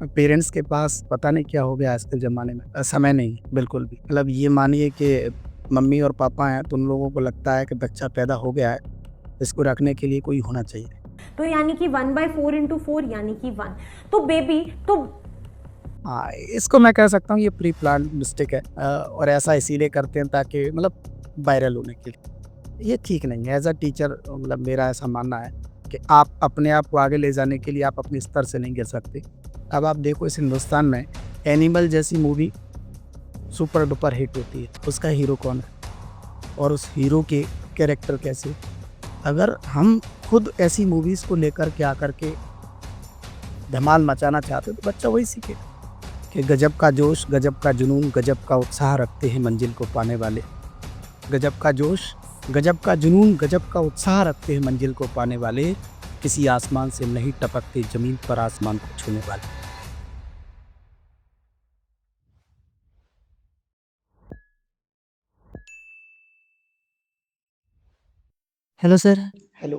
Parents के पास पता नहीं क्या हो गया आज के ज़माने में समय नहीं बिल्कुल भी। मतलब ये मानिए कि मम्मी और पापा हैं तो उन लोगों को लगता है कि बच्चा पैदा हो गया है, इसको रखने के लिए कोई होना चाहिए। तो यानी कि 1/4 × 4 यानी कि 1। तो बेबी तो हाँ, इसको मैं कह सकता हूँ ये प्री प्लान्ड मिस्टेक है और ऐसा इसीलिए करते हैं ताकि मतलब वायरल होने के लिए। ये ठीक नहीं है। एज़ अ टीचर मतलब मेरा ऐसा मानना है कि आप अपने आप को आगे ले जाने के लिए आप अपने स्तर से नहीं गिर सकते। अब आप देखो इस हिंदुस्तान में एनिमल जैसी मूवी सुपर डुपर हिट होती है, उसका हीरो कौन है? और उस हीरो के कैरेक्टर कैसे? अगर हम खुद ऐसी मूवीज़ को लेकर के आकर के धमाल मचाना चाहते हो तो बच्चा वही सीखेगा कि गजब का जोश, गजब का जुनून, गजब का उत्साह रखते हैं मंजिल को पाने वाले। गजब का जोश, गजब का जुनून, गजब का उत्साह रखते हैं मंजिल को पाने वाले, किसी आसमान से नहीं टपकते ज़मीन पर आसमान को छूने वाले। Hello sir. हेलो।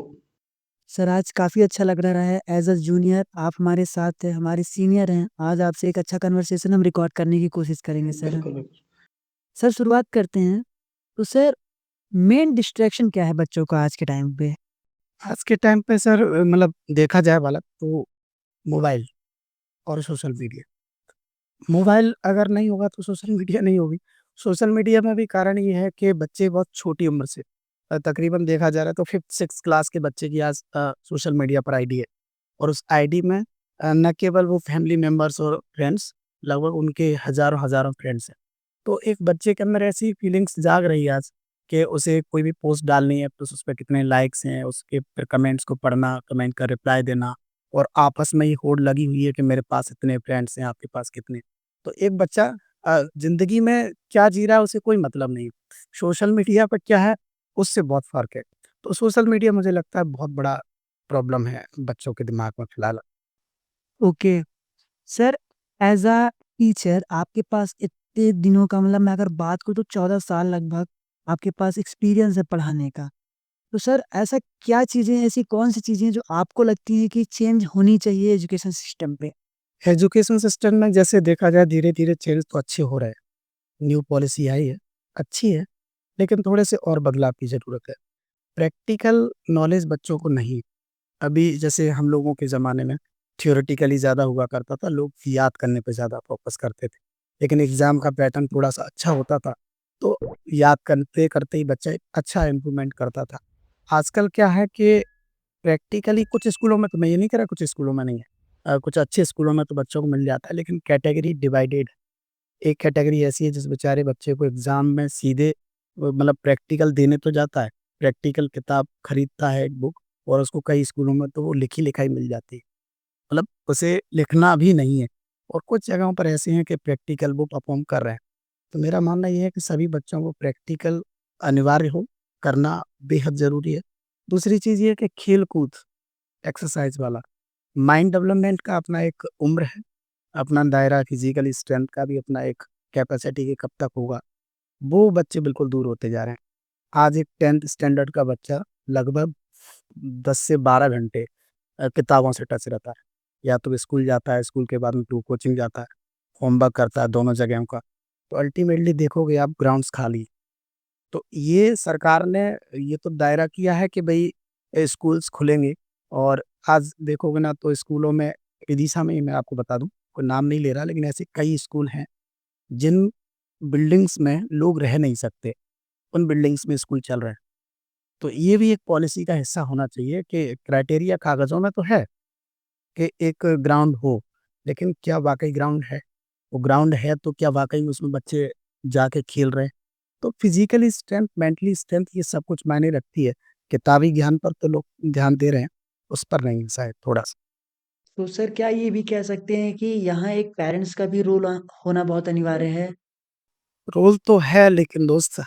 सर आज काफ़ी अच्छा लग रहा है एज़ अ जूनियर आप हमारे साथ हैं, हमारे सीनियर हैं। आज आपसे एक अच्छा कन्वर्सेशन हम रिकॉर्ड करने की कोशिश करेंगे सर। बिल्कुल, बिल्कुल। सर शुरुआत करते हैं। तो सर मेन डिस्ट्रैक्शन क्या है बच्चों का आज के टाइम पे? आज के टाइम पे सर मतलब देखा जाए वाला तो मोबाइल और सोशल मीडिया। मोबाइल अगर नहीं होगा तो सोशल मीडिया नहीं होगी। सोशल मीडिया में भी कारण ये है कि बच्चे बहुत छोटी उम्र से तकरीबन देखा जा रहा है तो 5th-6th क्लास के बच्चे की आज सोशल मीडिया पर आईडी है और उस आईडी में न केवल वो फैमिली मेंबर्स और फ्रेंड्स लगभग उनके हज़ारों-हज़ारों फ्रेंड्स हैं। तो एक बच्चे के अंदर ऐसी फीलिंग्स जाग रही है आज कि उसे कोई भी पोस्ट डालनी है तो उसपे कितने लाइक्स हैं, उसके फिर कमेंट्स को पढ़ना, कमेंट का रिप्लाई देना और आपस में ही होड़ लगी हुई है कि मेरे पास इतने फ्रेंड्स हैं, आपके पास कितने? तो एक बच्चा ज़िंदगी में क्या जी रहा है उसे कोई मतलब नहीं। सोशल मीडिया पे क्या है उससे बहुत फ़र्क है। तो सोशल मीडिया मुझे लगता है बहुत बड़ा प्रॉब्लम है बच्चों के दिमाग में फ़िलहाल। Okay. Sir as a teacher आपके पास इतने दिनों का मतलब मैं अगर बात करूँ तो 14 साल लगभग आपके पास एक्सपीरियंस है पढ़ाने का। तो सर ऐसा क्या चीज़ें ऐसी कौन-सी चीज़ें हैं जो आपको लगती है कि चेंज होनी चाहिए एजुकेशन सिस्टम पे? एजुकेशन सिस्टम में जैसे देखा जाए धीरे-धीरे चेंज तो अच्छे हो रहे हैं। न्यू पॉलिसी आई है, अच्छी है, लेकिन थोड़े से और बदलाव की ज़रूरत है। प्रैक्टिकल नॉलेज बच्चों को नहीं। अभी जैसे हम लोगों के ज़माने में थ्योरेटिकली ज़्यादा हुआ करता था, लोग याद करने पे ज़्यादा फ़ोकस करते थे। लेकिन एग्ज़ाम का पैटर्न थोड़ा-सा अच्छा होता था, तो याद करते-करते ही बच्चा एक अच्छा इम्प्रूवमेंट करता था। आजकल क्या है कि प्रैक्टिकली कुछ स्कूलों में तो मैं ये नहीं कह रहा कुछ स्कूलों में नहीं है। कुछ अच्छे स्कूलों में तो बच्चों को मिल जाता है, लेकिन कैटेगरी डिवाइडेड है। एक कैटेगरी ऐसी है जिस बेचारे बच्चे को एग्ज़ाम में सीधे मतलब प्रैक्टिकल देने तो जाता है, प्रैक्टिकल किताब खरीदता है एक बुक और उसको कई स्कूलों में तो वो लिखी-लिखाई मिल जाती है। मतलब उसे लिखना भी नहीं है और कुछ जगहों पर ऐसे हैं कि प्रैक्टिकल वो परफ़ॉर्म कर रहे हैं। तो मेरा मानना ये है कि सभी बच्चों को प्रैक्टिकल अनिवार्य हो, करना बेहद ज़रूरी है। दूसरी चीज़ ये है कि खेल-कूद, एक्सरसाइज़ वाला, माइंड डेवलपमेंट का अपना एक उम्र है, अपना दायरा फिज़िकल स्ट्रेंथ का भी अपना एक कैपेसिटी कि कब तक होगा, वो बच्चे बिल्कुल दूर होते जा रहे हैं। आज एक 10th स्टैंडर्ड का बच्चा लगभग 10 से 12 घंटे किताबों से टच रहता है। या तो स्कूल जाता है, स्कूल के बाद में फिर वो कोचिंग जाता है, होमवर्क करता है दोनों जगहों का। तो अल्टीमेटली देखोगे आप ग्राउंड्स खाली। तो ये सरकार ने ये तो दायरा किया है कि भई स्कूल्स खुलेंगे और आज देखोगे ना तो स्कूलों में विदिशा में ही मैं आपको बता दूँ, कोई नाम नहीं ले रहा लेकिन ऐसे कई स्कूल हैं, जिन बिल्डिंग्स में लोग रह नहीं सकते, उन बिल्डिंग्स में स्कूल चल रहे हैं। तो ये भी एक पॉलिसी का हिस्सा होना चाहिए कि क्राइटेरिया कागज़ों में तो है कि एक ग्राउंड हो, लेकिन क्या वाक़ई ग्राउंड है? वो ग्राउंड है तो क्या वाक़ई में उसमें बच्चे जाके खेल रहे हैं? तो फिज़िकली स्ट्रेंथ, मेंटली स्ट्रेंथ ये सब कुछ मायने रखती है। किताबी ज्ञान पर तो लोग ध्यान दे रहे हैं, उस पर नहीं शायद थोड़ा-सा। तो सर क्या ये भी कह सकते हैं कि यहाँ एक पेरेंट्स का भी रोल होना बहुत अनिवार्य है? रोल तो है लेकिन दोस्त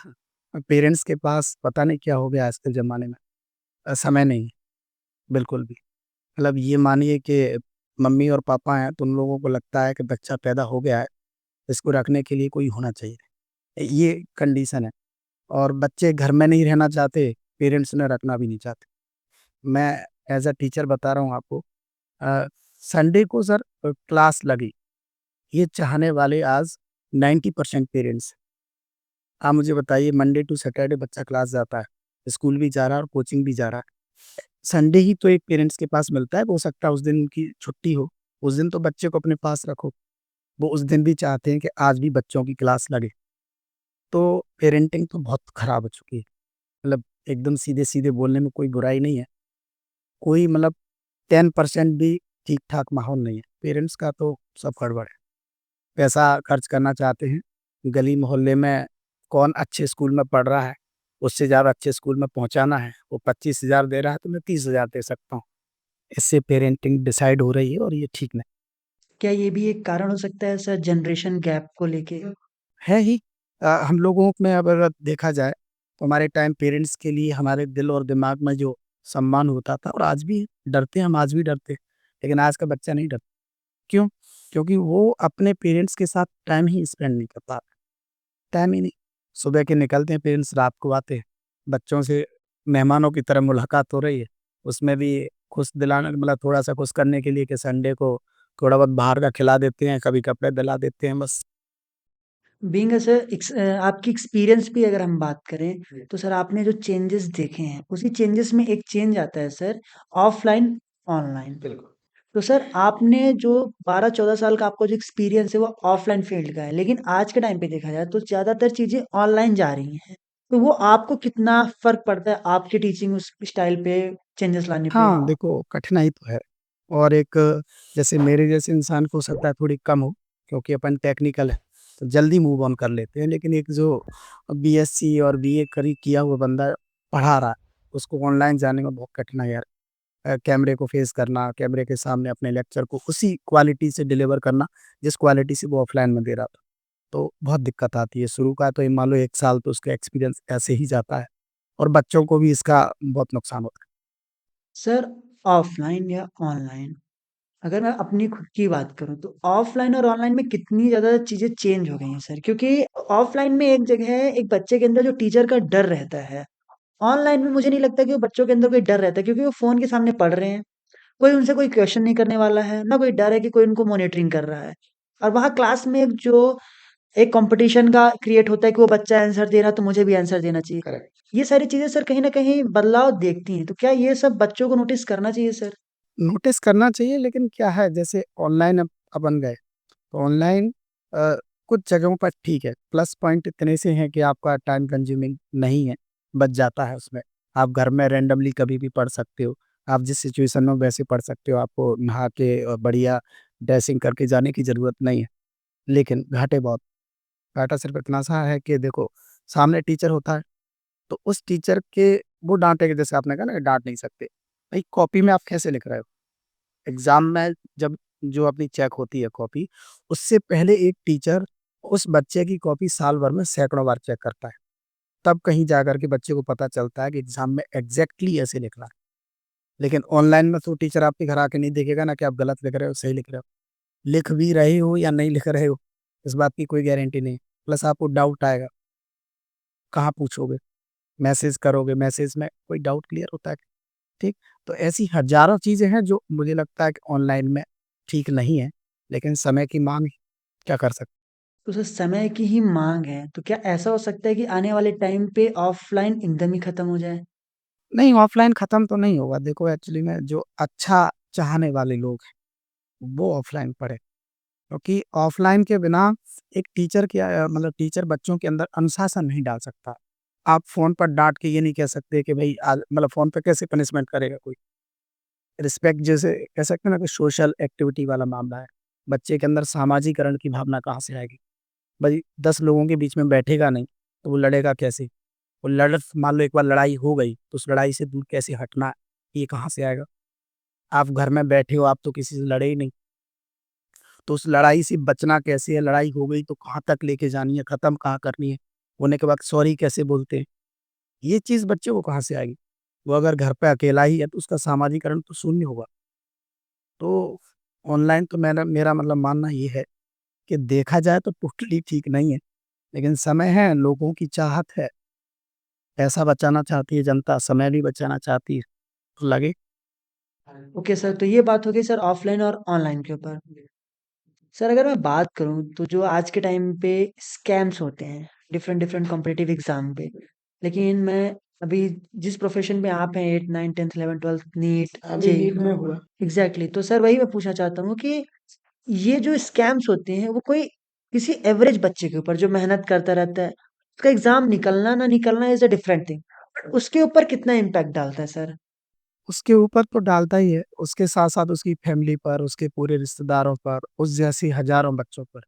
पेरेंट्स के पास पता नहीं क्या हो गया आज के ज़माने में समय नहीं, बिल्कुल भी। मतलब ये मानिए कि मम्मी और पापा हैं तो उन लोगों को लगता है कि बच्चा पैदा हो गया है, इसको रखने के लिए कोई होना चाहिए। ये कंडीशन है और बच्चे घर में नहीं रहना चाहते, पेरेंट्स ने रखना भी नहीं चाहते। मैं एज़ अ टीचर बता रहा हूँ आपको संडे को सर क्लास लगी, ये चाहने वाले आज 90% पेरेंट्स। आप मुझे बताइए मंडे टू सैटरडे बच्चा क्लास जाता है, स्कूल भी जा रहा है और कोचिंग भी जा रहा है। संडे ही तो एक पेरेंट्स के पास मिलता है, हो सकता है उस दिन उनकी छुट्टी हो, उस दिन तो बच्चे को अपने पास रखो। वो उस दिन भी चाहते हैं कि आज भी बच्चों की क्लास लगे। तो पेरेंटिंग तो बहुत खराब हो चुकी है। मतलब एकदम सीधे-सीधे बोलने में कोई बुराई नहीं है। कोई मतलब 10% भी ठीक-ठाक माहौल नहीं है। पेरेंट्स का तो सब गड़बड़ है। पैसा खर्च करना चाहते हैं, गली मोहल्ले में कौन अच्छे स्कूल में पढ़ रहा है, उससे ज़्यादा अच्छे स्कूल में पहुँचाना है। वो 25,000 दे रहा है तो मैं 30,000 दे सकता हूँ। इससे पेरेंटिंग डिसाइड हो रही है और ये ठीक नहीं क्या ये भी एक कारण हो सकता है सर जनरेशन गैप को लेके? है ही। हम लोगों में अब अगर देखा जाए तो हमारे टाइम पेरेंट्स के लिए हमारे दिल और दिमाग में जो सम्मान होता था और आज भी डरते हैं, हम आज भी डरते हैं। लेकिन आज का बच्चा नहीं डरता। क्यों? क्योंकि वो अपने पेरेंट्स के साथ टाइम ही स्पेंड नहीं कर पाता। टाइम ही नहीं। सुबह के निकलते हैं पेरेंट्स, रात को आते हैं। बच्चों से मेहमानों की तरह मुलाकात हो रही है। उसमें भी खुश दिलाना मतलब थोड़ा-सा खुश करने के लिए कि संडे को थोड़ा बहुत बाहर का खिला देते हैं, कभी कपड़े दिला देते हैं बस। बीइंग अ सर आपकी एक्सपीरियंस भी अगर हम बात करें, तो सर आपने जो चेंजेस देखे हैं, उसी चेंजेस में एक चेंज आता है सर ऑफ़लाइन, ऑनलाइन। बिल्कुल। तो सर आपने जो 12-14 साल का आपका जो एक्सपीरियंस है वो ऑफ़लाइन फ़ील्ड का है, लेकिन आज के टाइम पे देखा जाए तो ज़्यादातर चीज़ें ऑनलाइन जा रही हैं। तो वो आपको कितना फ़र्क पड़ता है आपकी टीचिंग उस स्टाइल पे चेंजेस लाने पे? हाँ, देखो कठिनाई तो है और एक जैसे मेरे जैसे इंसान को हो सकता है थोड़ी कम हो क्योंकि अपन टेक्निकल है, तो जल्दी मूव ऑन कर लेते हैं। लेकिन एक जो बीएससी और बीए किया हुआ बंदा पढ़ा रहा है, उसको ऑनलाइन जाने में बहुत कठिनाई आ रही है। कैमरे को फेस करना, कैमरे के सामने अपने लेक्चर को उसी क्वालिटी से डिलीवर करना, जिस क्वालिटी से वो ऑफलाइन में दे रहा था। तो बहुत दिक्कत आती है। शुरू का तो ये मान लो 1 साल तो उसका एक्सपीरियंस ऐसे ही जाता है और बच्चों को भी इसका बहुत नुकसान होता है। सर ऑफ़लाइन या ऑनलाइन अगर मैं अपनी खुद की बात करूँ तो ऑफ़लाइन और ऑनलाइन में कितनी ज़्यादा चीज़ें चेंज हो गई हैं सर। क्योंकि ऑफ़लाइन में एक जगह है, एक बच्चे के अंदर जो टीचर का डर रहता है। ऑनलाइन में मुझे नहीं लगता कि वो बच्चों के अंदर कोई डर रहता है क्योंकि वो फ़ोन के सामने पढ़ रहे हैं। कोई उनसे कोई क्वेश्चन नहीं करने वाला है, ना कोई डर है कि कोई उनको मॉनिटरिंग कर रहा है। और वहाँ क्लास में एक जो एक कॉम्पिटिशन का क्रिएट होता है कि वो बच्चा आंसर दे रहा है तो मुझे भी आंसर देना चाहिए। करेक्ट। ये सारी चीज़ें सर कहीं न कहीं बदलाव देखती हैं। तो क्या ये सब बच्चों को नोटिस करना चाहिए सर? नोटिस करना चाहिए लेकिन क्या है जैसे ऑनलाइन अब अपन गए, तो ऑनलाइन अ, कुछ जगहों पर ठीक है, प्लस पॉइंट इतने से हैं कि आपका टाइम कंज्यूमिंग नहीं है, बच जाता है उसमें। आप घर में रैंडमली कभी भी पढ़ सकते हो, आप जिस सिचुएशन में हो वैसे पढ़ सकते हो, आपको नहा के बढ़िया ड्रेसिंग करके जाने की ज़रूरत नहीं है। लेकिन घाटे बहुत, घाटा सिर्फ़ इतना सा है कि देखो, सामने टीचर होता है, तो उस टीचर के वो डाँटेगा जैसे आपने कहा ना कि डाँट नहीं सकते। भाई कॉपी में आप कैसे लिख रहे हो? एग्ज़ाम में जब जो अपनी चेक होती है कॉपी, उससे पहले एक टीचर उस बच्चे की कॉपी साल भर में सैकड़ों बार चेक करता है। तब कहीं जाकर के बच्चे को पता चलता है कि एग्ज़ाम में एग्ज़ैक्टली ऐसे लिखना है। लेकिन ऑनलाइन में तो टीचर आपके घर आके नहीं देखेगा ना कि आप गलत लिख रहे हो, सही लिख रहे हो। लिख भी रहे हो या नहीं लिख रहे हो, इस बात की कोई गारंटी नहीं। प्लस आपको डाउट आएगा, कहाँ पूछोगे? मैसेज करोगे, मैसेज में कोई डाउट क्लियर होता है, ठीक? तो ऐसी हज़ारों चीज़ें हैं जो मुझे लगता है कि ऑनलाइन में ठीक नहीं है, लेकिन समय की माँग है, क्या कर सकते हैं। तो सर समय की ही माँग है, तो क्या ऐसा हो सकता है कि आने वाले टाइम पे ऑफ़लाइन एकदम ही खत्म हो जाए? नहीं, ऑफ़लाइन ख़त्म तो नहीं होगा। देखो एक्चुअली में जो अच्छा चाहने वाले लोग हैं, वो ऑफ़लाइन पढ़ें। क्योंकि ऑफ़लाइन के बिना एक टीचर मतलब टीचर बच्चों के अंदर अनुशासन नहीं डाल सकता। आप फ़ोन पर डाँट के ये नहीं कह सकते कि भई आज मतलब फ़ोन पे कैसे पनिशमेंट करेगा कोई। रिस्पेक्ट जैसे कह सकते हैं ना कि सोशल एक्टिविटी वाला मामला है। बच्चे के अंदर सामाजीकरण की भावना कहाँ से आएगी? भई 10 लोगों के बीच में बैठेगा नहीं, तो वो लड़ेगा कैसे? वो मान लो एक बार लड़ाई हो गई, तो उस लड़ाई से दूर कैसे हटना है, ये कहाँ से आएगा? आप घर में बैठे हो, आप तो किसी से लड़े ही नहीं, तो उस लड़ाई से बचना कैसे है? लड़ाई हो गई तो कहाँ तक लेके जानी है, खत्म कहाँ करनी है? होने के बाद सॉरी कैसे बोलते हैं? ये चीज़ बच्चे को कहाँ से आएगी? वो अगर घर पे अकेला ही है, तो उसका सामाजिकरण तो शून्य होगा। तो ऑनलाइन तो मेरा मतलब मानना ये है कि देखा जाए तो टोटली ठीक नहीं है, लेकिन समय है, लोगों की चाहत है, पैसा बचाना चाहती है जनता, समय भी बचाना चाहती है, तो लगे। ओके सर, तो ये बात हो गई सर ऑफ़लाइन और ऑनलाइन के ऊपर। सर अगर मैं बात करूँ तो जो आज के टाइम पे स्कैम्स होते हैं, डिफरेंट कॉम्पिटिटिव एग्ज़ाम पे, लेकिन मैं अभी जिस प्रोफ़ेशन में आप हैं 8, 9, 10th, 11th, 12th नीट अभी जे नीट में हुआ। एग्ज़ैक्टली तो सर वही मैं पूछना चाहता हूँ कि ये जो स्कैम्स होते हैं वो कोई किसी एवरेज बच्चे के ऊपर जो मेहनत करता रहता है, उसका एग्ज़ाम निकलना ना निकलना इज़ अ डिफरेंट थिंग। उसके ऊपर कितना इम्पैक्ट डालता है सर? उसके ऊपर तो डालता ही है, उसके साथ-साथ उसकी फैमिली पर, उसके पूरे रिश्तेदारों पर, उस जैसी हज़ारों बच्चों पर,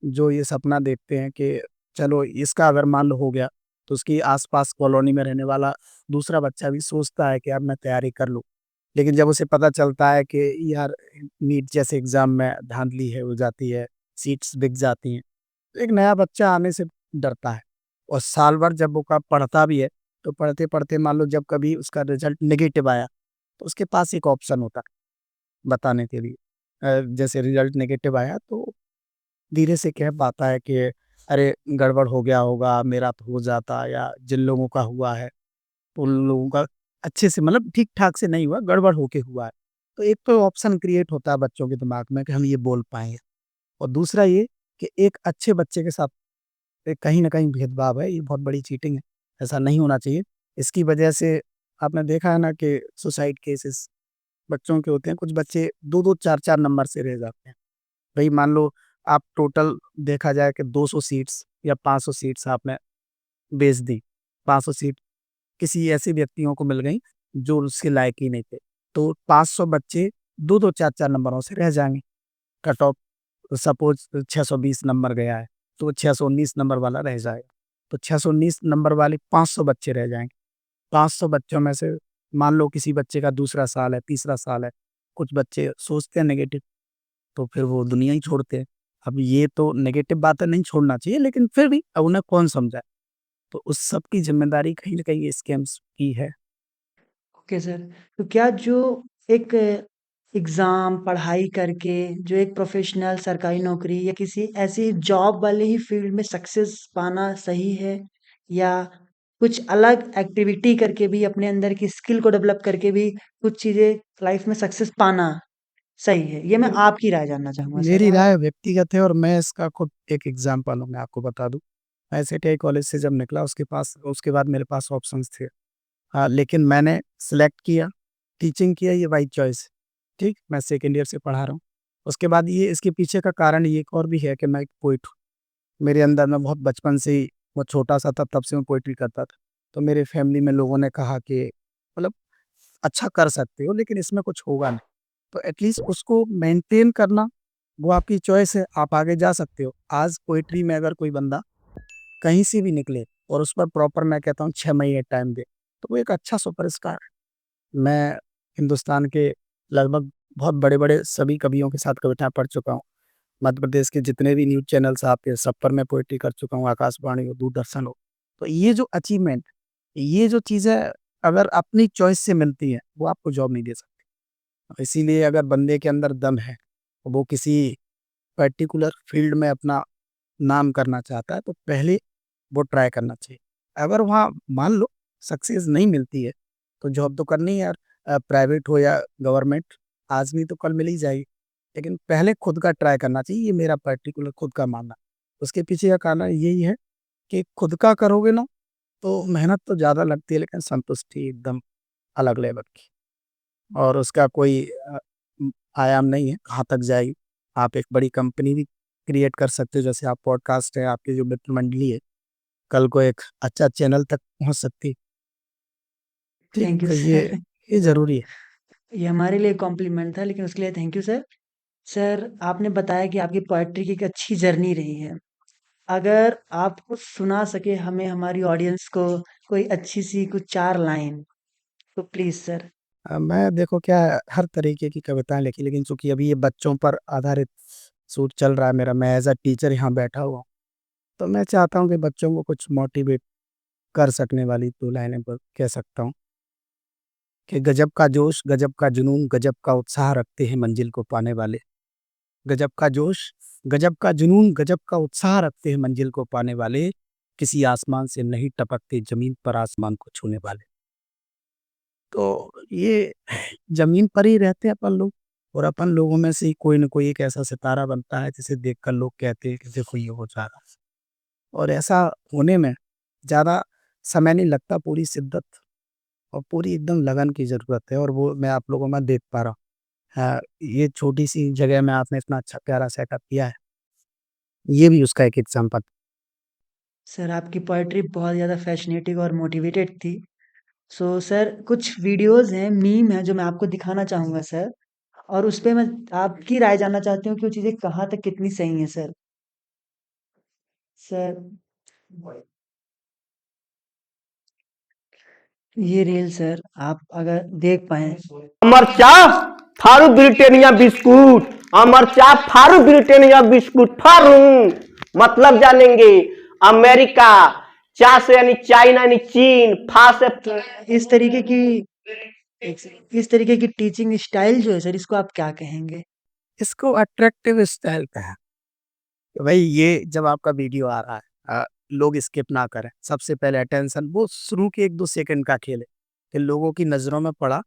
जो ये सपना देखते हैं कि चलो इसका अगर मान लो हो गया, तो उसकी आस-पास कॉलोनी में रहने वाला दूसरा बच्चा भी सोचता है कि अब मैं तैयारी कर लूँ। लेकिन जब उसे पता चलता है कि यार नीट जैसे एग्ज़ाम में धाँधली है हो जाती है, सीट्स बिक जाती हैं, तो एक नया बच्चा आने से डरता है। और साल भर जब वो पढ़ता भी है, तो पढ़ते-पढ़ते मान लो जब कभी उसका रिज़ल्ट नेगेटिव आया, तो उसके पास एक ऑप्शन होता है बताने के लिए। जैसे रिज़ल्ट नेगेटिव आया तो धीरे से कह पाता है कि अरे गड़बड़ हो गया होगा, मेरा तो हो जाता, या जिन लोगों का हुआ है, तो उन लोगों का अच्छे से मतलब ठीक-ठाक से नहीं हुआ, गड़बड़ होके हुआ है। तो एक तो ऑप्शन क्रिएट होता है बच्चों के दिमाग में कि हम ये बोल पाएँगे, और दूसरा ये कि एक अच्छे बच्चे के साथ कहीं न कहीं भेदभाव है, ये बहुत बड़ी चीटिंग है, ऐसा नहीं होना चाहिए। इसकी वजह से आपने देखा है ना कि सुसाइड केसेस बच्चों के होते हैं, कुछ बच्चे 2-2 4-4 नंबर से रह जाते हैं। भई मान लो आप टोटल देखा जाए कि 200 सीट्स या 500 सीट्स आपने बेच दी, 500 सीट किसी ऐसे व्यक्तियों को मिल गई जो उसके लायक ही नहीं थे। तो 500 बच्चे 2-2 4-4 नंबरों से रह जाएँगे। कट ऑफ सपोज़ 620 नंबर गया है, तो 619 नंबर वाला रह जाएगा। तो 619 नंबर वाले 500 बच्चे रह जाएँगे। 500 बच्चों में से मान लो किसी बच्चे का दूसरा साल है, तीसरा साल है, कुछ बच्चे सोचते हैं नेगेटिव, तो फिर वो दुनिया ही छोड़ते हैं। अब ये तो नेगेटिव बातें नहीं छोड़ना चाहिए, लेकिन फिर भी अब उन्हें कौन समझाए? तो उस सब की ज़िम्मेदारी कहीं न कहीं ये स्कैम्स की है। ओके सर, तो क्या जो एक एग्ज़ाम, पढ़ाई करके जो एक प्रोफ़ेशनल सरकारी नौकरी या किसी ऐसी जॉब वाले ही फ़ील्ड में सक्सेस पाना सही है? या कुछ अलग एक्टिविटी करके भी अपने अंदर की स्किल को डेवलप करके भी कुछ चीज़ें लाइफ़ में सक्सेस पाना सही है? ये मैं आपकी राय जानना चाहूँगा सर। मेरी राय व्यक्तिगत है और मैं इसका खुद एक एग्ज़ाम्पल हूँ, मैं आपको बता दूँ। मैं आईसीटीआई कॉलेज से जब निकला उसके बाद मेरे पास ऑप्शंस थे। हाँ, लेकिन मैंने सेलेक्ट किया, टीचिंग किया, ये बाय चॉइस, ठीक? मैं सेकंड ईयर से पढ़ा रहा हूँ। उसके बाद ये इसके पीछे का कारण ये एक और भी है कि मैं एक पोएट हूँ। मेरे अंदर मैं बहुत बचपन से ही बहुत छोटा-सा था तब से मैं पोएट्री करता था। तो मेरे फैमिली में लोगों ने कहा कि मतलब अच्छा कर सकते हो लेकिन इसमें कुछ होगा नहीं। तो एटलीस्ट उसको मेंटेन करना, वो आपकी चॉइस है, आप आगे जा सकते हो। आज पोएट्री में अगर कोई बंदा कहीं से भी निकले और उस पर प्रॉपर मैं कहता हूँ 6 महीने टाइम दे, तो वो एक अच्छा सुपरस्टार है। मैं हिंदुस्तान के लगभग बहुत बड़े-बड़े सभी कवियों के साथ कविताएँ पढ़ चुका हूँ। मध्य प्रदेश के जितने भी न्यूज़ चैनल्स आते हैं, सब पर मैं पोएट्री कर चुका हूँ, आकाशवाणी हो, दूरदर्शन हो। तो ये जो अचीवमेंट, ये जो चीज़ें अगर अपनी चॉइस से मिलती हैं, वो आपको जॉब नहीं दे सकती। इसीलिए अगर बंदे के अंदर दम है, वो किसी पर्टिकुलर फ़ील्ड में अपना नाम करना चाहता है, तो पहले वो ट्राई करना चाहिए। अगर वहाँ मान लो सक्सेस नहीं मिलती है, तो जॉब तो करनी है यार, प्राइवेट हो या गवर्नमेंट, आज नहीं तो कल मिल ही जाएगी। लेकिन पहले खुद का ट्राई करना चाहिए, ये मेरा पर्टिकुलर खुद का मानना है। उसके पीछे का कारण यही है कि खुद का करोगे ना, तो मेहनत तो ज़्यादा लगती है, लेकिन संतुष्टि एकदम अलग लेवल की, और उसका कोई आयाम नहीं है, कहाँ तक जाएगी। आप एक बड़ी कंपनी भी क्रिएट कर सकते हो, जैसे आप पॉडकास्ट है, आपकी जो मित्र मंडली है, कल को एक अच्छा चैनल तक पहुँच सकती है। ठीक, थैंक यू तो सर। ये ज़रूरी है। ये हमारे लिए कॉम्प्लीमेंट था लेकिन उसके लिए थैंक यू सर। सर आपने बताया कि आपकी पोएट्री की एक अच्छी जर्नी रही है। अगर आप कुछ सुना सके हमें हमारी ऑडियंस को कोई अच्छी-सी कुछ 4 लाइन तो प्लीज़ सर। मैं देखो क्या है, हर तरीके की कविताएँ लिखी, लेकिन चूँकि अभी ये बच्चों पर आधारित शूट चल रहा है मेरा, मैं एज़ अ टीचर यहाँ बैठा हुआ हूँ, तो मैं चाहता हूँ कि बच्चों को कुछ मोटिवेट कर सकने वाली 2 लाइनें ब कह सकता हूँ कि गज़ब का जोश, गज़ब का जुनून, गज़ब का उत्साह रखते हैं मंजिल को पाने वाले। गज़ब का जोश, गज़ब का जुनून, गज़ब का उत्साह रखते हैं मंजिल को पाने वाले, किसी आसमान से नहीं टपकते ज़मीन पर आसमान को छूने वाले। तो ये ज़मीन पर ही रहते हैं अपन लोग और अपन लोगों में से ही कोई न कोई एक ऐसा सितारा बनता है जिसे देखकर लोग कहते हैं कि देखो ये हो जा रहा है। और ऐसा होने में ज़्यादा समय नहीं लगता, पूरी शिद्दत और पूरी एकदम लगन की ज़रूरत है और वो मैं आप लोगों में देख पा रहा हूँ। हाँ, ये छोटी-सी जगह में आपने इतना अच्छा प्यारा सेटअप किया है, ये भी उसका एक एग्ज़ाम्पल। सर आपकी पोएट्री बहुत ज़्यादा फ़ैसिनेटिंग और मोटिवेटेड थी। सो सर कुछ वीडियोज़ हैं, मीम हैं जो मैं आपको दिखाना चाहूँगा सर और उसपे मैं आपकी राय जानना चाहती हूँ कि वो चीज़ें कहाँ तक कितनी सही हैं सर। सर ये रील सर आप अगर देख पाएँ अमरचा फारू ब्रिटेनिया बिस्कुट, अमरचा फारू ब्रिटेनिया बिस्कुट फारू मतलब जानेंगे। अमेरिका, चा से यानी चाइना यानी चीन, फा से इस तरीके की इस तरीके की टीचिंग स्टाइल जो है सर इसको आप क्या कहेंगे? इसको अट्रैक्टिव स्टाइल कहा। भाई ये जब आपका वीडियो आ रहा है लोग स्किप ना करें। सबसे पहले अटेंशन वो शुरू के 1-2 सेकंड का खेल है कि लोगों की नज़रों में पड़ा,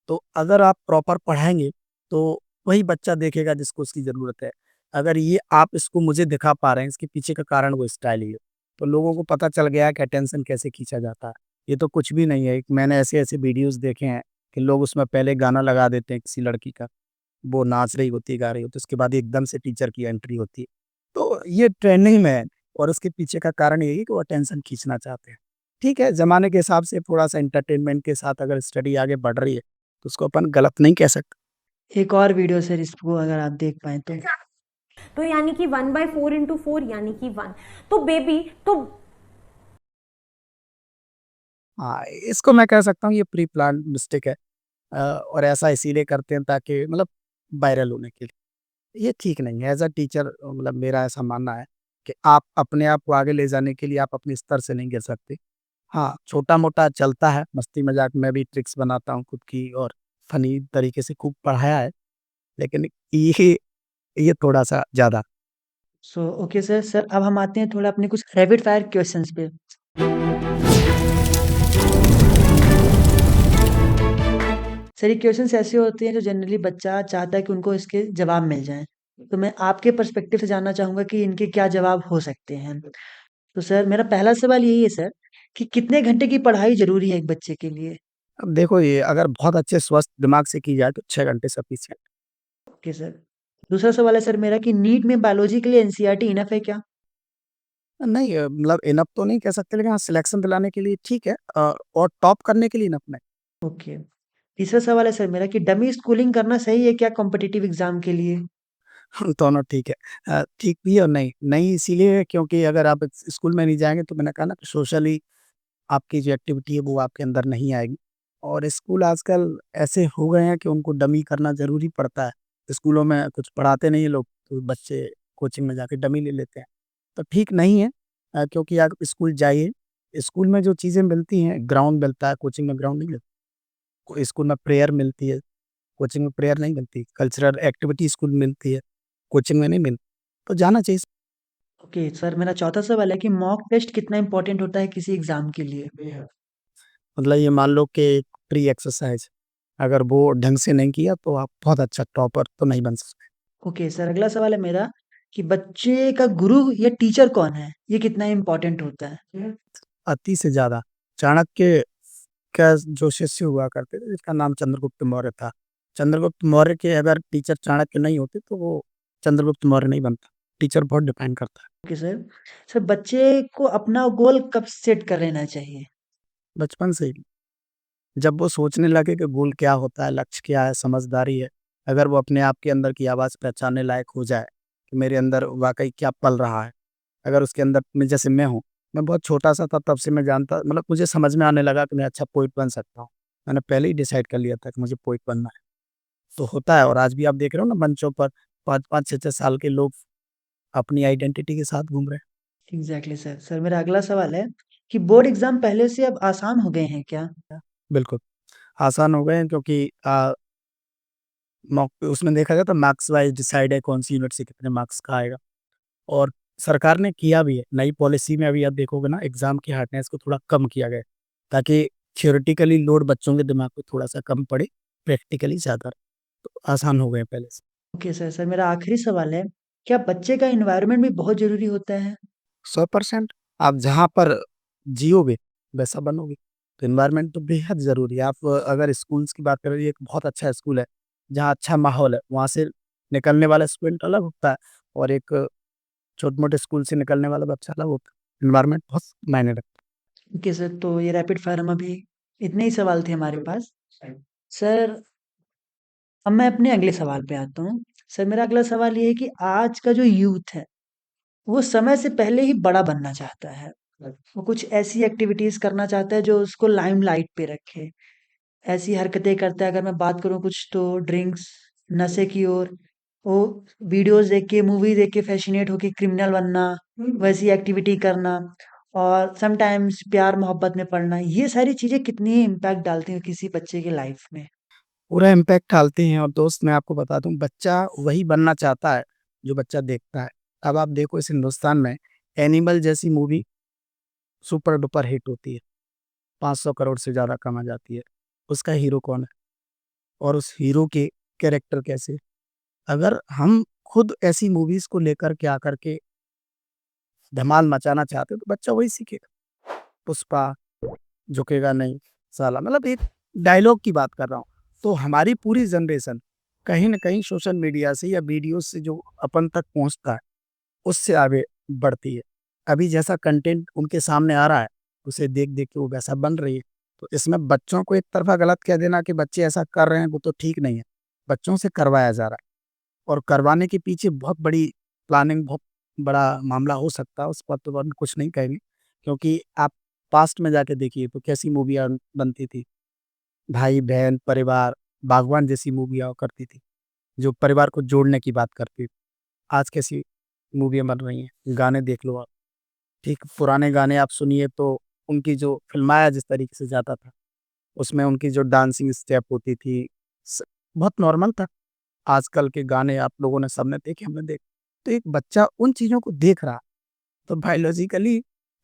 तो अगर आप प्रॉपर पढ़ाएँगे, तो वही बच्चा देखेगा जिसको उसकी ज़रूरत है। अगर ये आप इसको मुझे दिखा पा रहे हैं, इसके पीछे का कारण वो स्टाइल ही है। तो लोगों को पता चल गया है कि अटेंशन कैसे खींचा जाता है। ये तो कुछ भी नहीं है, एक मैंने ऐसे-ऐसे वीडियोज़ देखे हैं कि लोग उसमें पहले गाना लगा देते हैं किसी लड़की का, वो नाच रही होती है, गा रही होती है, उसके बाद एकदम से टीचर की एंट्री होती है। तो ये ट्रेंडिंग में है और उसके पीछे का कारण यही है कि वो अटेंशन खींचना चाहते हैं। ठीक है, ज़माने के हिसाब से थोड़ा-सा एंटरटेनमेंट के साथ अगर स्टडी आगे बढ़ रही है, तो उसको अपन गलत नहीं कह सकते। एक और वीडियो सर इसको अगर आप देख पाएँ तो? तो यानी कि 1/4 into 4 यानी कि 1। तो बेबी तो हाँ, इसको मैं कह सकता हूँ ये प्री प्लान्ड मिस्टेक है और ऐसा इसीलिए करते हैं ताकि मतलब वायरल होने के लिए। ये ठीक नहीं है, एज़ अ टीचर मतलब मेरा ऐसा मानना है कि आप अपने आप को आगे ले जाने के लिए आप अपने स्तर से नहीं गिर सकते। हाँ, छोटा-मोटा चलता है, मस्ती-मज़ाक में भी ट्रिक्स बनाता हूँ खुद की और फ़नी तरीके से खूब पढ़ाया है, लेकिन ये थोड़ा-सा ज़्यादा। So okay sir. सर अब हम आते हैं थोड़ा अपने कुछ रैपिड फायर क्वेश्चंस पे। सर ये क्वेश्चंस ऐसे होते हैं जो जनरली बच्चा चाहता है कि उनको इसके जवाब मिल जाएँ। तो मैं आपके पर्सपेक्टिव से जानना चाहूँगा कि इनके क्या जवाब हो सकते हैं? तो सर मेरा पहला सवाल यही है सर कि कितने घंटे की पढ़ाई ज़रूरी है एक बच्चे के लिए? अब देखो ये अगर बहुत अच्छे स्वस्थ दिमाग से की जाए तो 6 घंटे सफिशिएंट। Okay sir. दूसरा सवाल है सर मेरा कि नीट में बायोलॉजी के लिए एनसीईआरटी इनफ है क्या? नहीं मतलब इनफ तो नहीं कह सकते लेकिन हाँ, सिलेक्शन दिलाने के लिए ठीक है और टॉप करने के लिए इनफ नहीं। ओके। तीसरा सवाल है सर मेरा कि डमी स्कूलिंग करना सही है क्या कॉम्पिटिटिव एग्ज़ाम के लिए? दोनों ठीक है। ठीक भी है और नहीं। नहीं इसीलिए क्योंकि अगर आप स्कूल में नहीं जाएँगे तो मैंने कहा ना सोशली आपकी जो एक्टिविटी है वो आपके अंदर नहीं आएगी। और स्कूल आजकल ऐसे हो गए हैं कि उनको डमी करना ज़रूरी पड़ता है। स्कूलों में कुछ पढ़ाते नहीं हैं लोग, तो बच्चे कोचिंग में जाके डमी ले लेते हैं। तो ठीक नहीं है क्योंकि आप स्कूल जाइए, स्कूल में जो चीज़ें मिलती हैं, ग्राउंड मिलता है, कोचिंग में ग्राउंड नहीं मिलता। स्कूल में प्रेयर मिलती है, कोचिंग में प्रेयर नहीं मिलती। कल्चरल एक्टिविटी स्कूल में मिलती है, कोचिंग में नहीं मिलती। तो जाना चाहिए। ओके सर मेरा चौथा सवाल है कि मॉक टेस्ट कितना इम्पोर्टेंट होता है किसी एग्ज़ाम के लिए? मतलब ये मान लो कि एक प्री एक्सरसाइज अगर वो ढंग से नहीं किया तो आप बहुत अच्छा टॉपर तो नहीं बन सकते। ओके सर अगला सवाल है मेरा कि बच्चे का गुरु या टीचर कौन है? ये कितना इम्पोर्टेंट होता है? अति से ज़्यादा चाणक्य का जो शिष्य हुआ करते थे जिसका नाम चंद्रगुप्त मौर्य था। चंद्रगुप्त मौर्य के अगर टीचर चाणक्य नहीं होते तो वो चंद्रगुप्त मौर्य नहीं बनता। टीचर बहुत डिपेंड करता है। Okay sir. सर बच्चे को अपना गोल कब सेट कर लेना चाहिए? बचपन से ही जब वो सोचने लगे कि गोल क्या होता है, लक्ष्य क्या है, समझदारी है, अगर वो अपने आप के अंदर की आवाज़ पहचानने लायक हो जाए कि मेरे अंदर वाक़ई क्या पल रहा है। अगर उसके अंदर मैं जैसे मैं हूँ, मैं बहुत छोटा-सा था तब से मैं जानता मतलब मुझे समझ में आने लगा कि मैं अच्छा पोएट बन सकता हूँ। मैंने पहले ही डिसाइड कर लिया था कि मुझे पोएट बनना है। तो होता है और आज भी आप देख रहे हो ना मंचों पर 5-5, 6-6 साल के लोग अपनी आइडेंटिटी के साथ घूम रहे हैं। Exactly sir. सर मेरा अगला सवाल है कि बोर्ड एग्ज़ाम पहले से अब आसान हो गए हैं क्या? बिल्कुल, आसान हो गए हैं क्योंकि मॉक उसमें देखा जाए तो मार्क्स वाइज़ डिसाइड है कौन-सी यूनिट से कितने मार्क्स का आएगा और सरकार ने किया भी है। नई पॉलिसी में अभी आप देखोगे ना एग्ज़ाम की हार्डनेस को थोड़ा कम किया गया है, ताकि थ्योरेटिकली लोड बच्चों के दिमाग पे थोड़ा-सा कम पड़े, प्रैक्टिकली ज़्यादा, तो आसान हो गए पहले से। Okay sir. सर मेरा आखिरी सवाल है, क्या बच्चे का एनवायरनमेंट भी बहुत ज़रूरी होता है? 100% आप जहाँ पर जियोगे, वैसा बनोगे। तो एनवायरनमेंट तो बेहद ज़रूरी है। आप अगर स्कूल्स की बात करें, एक बहुत अच्छा स्कूल है, जहाँ अच्छा माहौल है, वहाँ से निकलने वाला स्टूडेंट अलग होता है और एक छोटे-मोटे स्कूल से निकलने वाला बच्चा अलग होता है। एनवायरनमेंट बहुत मायने रखता ओके सर, तो ये रैपिड फायर हम अभी इतने ही सवाल थे हमारे पास। सर, अब मैं अपने अगले सवाल पे आता हूँ। सर मेरा अगला सवाल ये है कि आज का जो यूथ है, वो समय से पहले ही बड़ा बनना चाहता है। वो कुछ ऐसी एक्टिविटीज़ करना चाहता है जो उसको लाइमलाइट पे रखे। ऐसी हरकतें करता है, अगर मैं बात करूँ कुछ तो ड्रिंक्स, नशे की ओर, वो वीडियोज़ देख के, मूवी देख के फ़ैसिनेट होके क्रिमिनल बनना, वैसी एक्टिविटी करना और समटाइम्स प्यार-मोहब्बत में पड़ना, ये सारी चीज़ें कितनी इम्पैक्ट डालती हैं किसी बच्चे की लाइफ़ में? पूरा इम्पैक्ट डालते हैं और दोस्त मैं आपको बता दूँ बच्चा वही बनना चाहता है, जो बच्चा देखता है। अब आप देखो इस हिंदुस्तान में एनिमल जैसी मूवी सुपर डुपर हिट होती है, 500 करोड़ से ज़्यादा कमा जाती है। उसका हीरो कौन है? और उस हीरो के कैरेक्टर कैसे? अगर हम खुद ऐसी मूवीज़ को लेकर के आकर के धमाल मचाना चाहते हैं, तो बच्चा वही सीखेगा। पुष्पा, झुकेगा नहीं साला, मतलब एक डायलॉग की बात कर रहा हूँ। तो हमारी पूरी जनरेशन कहीं न कहीं सोशल मीडिया से या वीडियो से जो अपन तक पहुँचता है, उससे आगे बढ़ती है। अभी जैसा कंटेंट उनके सामने आ रहा है, उसे देख-देख के वो वैसा बन रही है। तो इसमें बच्चों को एक तरफ़ा गलत कह देना कि बच्चे ऐसा कर रहे हैं, वो तो ठीक नहीं है। बच्चों से करवाया जा रहा है और करवाने के पीछे बहुत बड़ी प्लानिंग, बहुत बड़ा मामला हो सकता है, उस पर तो हम कुछ नहीं कहेंगे। क्योंकि आप पास्ट में जाके देखिए तो कैसी मूवियाँ बनती थी। भाई-बहन, परिवार, बागवान जैसी मूवियाँ करती थी, जो परिवार को जोड़ने की बात करती थी। आज कैसी मूवियाँ बन रही हैं, गाने देख लो आप। ठीक पुराने गाने आप सुनिए तो उनकी जो फ़िल्माया जिस तरीके से जाता था, उसमें उनकी जो डांसिंग स्टेप होती थी, स बहुत नॉर्मल था। आजकल के गाने आप लोगों ने सबने देखे, हमने देखे। तो एक बच्चा उन चीज़ों को देख रहा, तो बायोलॉजिकली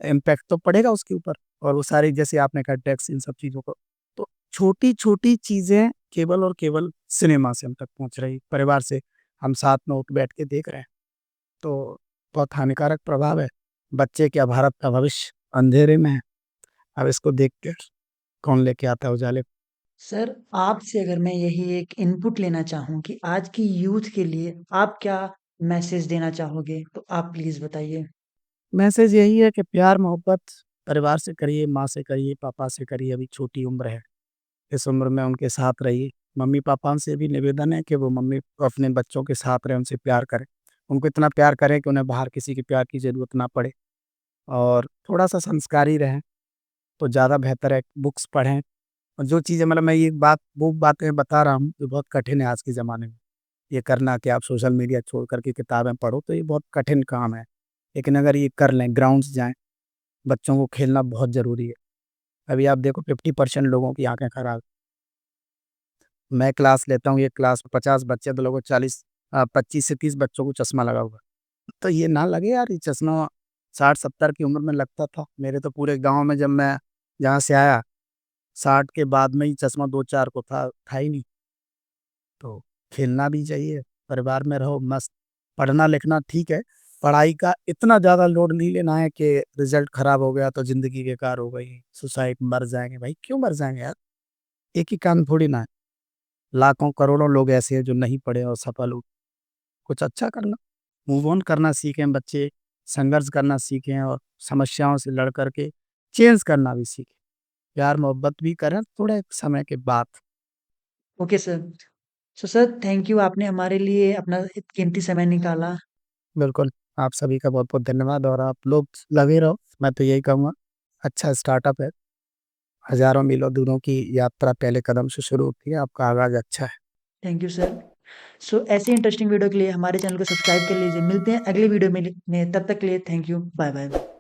इम्पैक्ट तो पड़ेगा उसके ऊपर और वो सारी जैसे आपने कहा टैक्स इन सब चीज़ों को। तो छोटी-छोटी चीज़ें केवल और केवल सिनेमा से हम तक पहुँच रही, परिवार से हम साथ में उठ बैठ के देख रहे हैं। तो बहुत हानिकारक प्रभाव है। बच्चे क्या भारत का भविष्य अंधेरे में है। अब इसको देख के कौन लेके आता है उजाले। सर, आपसे अगर मैं यही एक इनपुट लेना चाहूँ कि आज की यूथ के लिए आप क्या मैसेज देना चाहोगे? तो आप प्लीज़ बताइए। मैसेज यही है कि प्यार मोहब्बत परिवार से करिए, माँ से करिए, पापा से करिए, अभी छोटी उम्र है। इस उम्र में उनके साथ रहिए। मम्मी-पापा से भी निवेदन है कि वो मम्मी अपने बच्चों के साथ रहें, उनसे प्यार करें। उनको इतना प्यार करें कि उन्हें बाहर किसी के प्यार की ज़रूरत ना पड़े और थोड़ा-सा संस्कारी रहें, तो ज़्यादा बेहतर है। बुक्स पढ़ें और जो चीज़ें मतलब मैं ये बात वो बातें बता रहा हूँ, जो बहुत कठिन है आज के ज़माने में। ये करना कि आप सोशल मीडिया छोड़ कर के किताबें पढ़ो, तो ये बहुत कठिन काम है। लेकिन अगर ये कर लें, ग्राउंड्स जाएँ, बच्चों को खेलना बहुत ज़रूरी है। अभी आप देखो 50% लोगों की आँखें खराब। मैं क्लास लेता हूँ, एक क्लास में 50 बच्चे तो लगभग 25 से 30 बच्चों को चश्मा लगा हुआ है। तो ये ना लगे यार, ये चश्मा 60-70 की उम्र में लगता था। मेरे तो पूरे गाँव में जब मैं जहाँ से आया, 60 के बाद में ही चश्मा 2-4 को था ही नहीं। तो खेलना भी चाहिए, परिवार में रहो मस्त, पढ़ना-लिखना ठीक है, पढ़ाई का इतना ज़्यादा लोड नहीं लेना है कि रिज़ल्ट खराब हो गया तो ज़िंदगी बेकार हो गई, सुसाइड मर जाएँगे। भाई क्यों मर जाएँगे यार? एक ही काम थोड़ी ना है। लाखों करोड़ों लोग ऐसे हैं जो नहीं पढ़े और सफल हुए। कुछ अच्छा करना, मूव ऑन करना सीखें बच्चे, संघर्ष करना सीखें और समस्याओं से लड़ कर के चेंज करना भी सीखें। प्यार मोहब्बत भी करें थोड़े समय के बाद। Okay sir. So sir thank you आपने हमारे लिए अपना कीमती समय निकाला। बिल्कुल, आप सभी का बहुत-बहुत धन्यवाद और आप लोग लगे रहो, मैं तो यही कहूँगा। अच्छा स्टार्टअप है, हज़ारों मीलों दूरों की यात्रा पहले कदम से शुरू होती है, आपका आगाज़ अच्छा है। Thank you sir. सो ऐसे इंटरेस्टिंग वीडियो के लिए हमारे चैनल को सब्सक्राइब कर लीजिए। मिलते हैं अगले वीडियो में तब तक के लिए थैंक यू। Bye bye.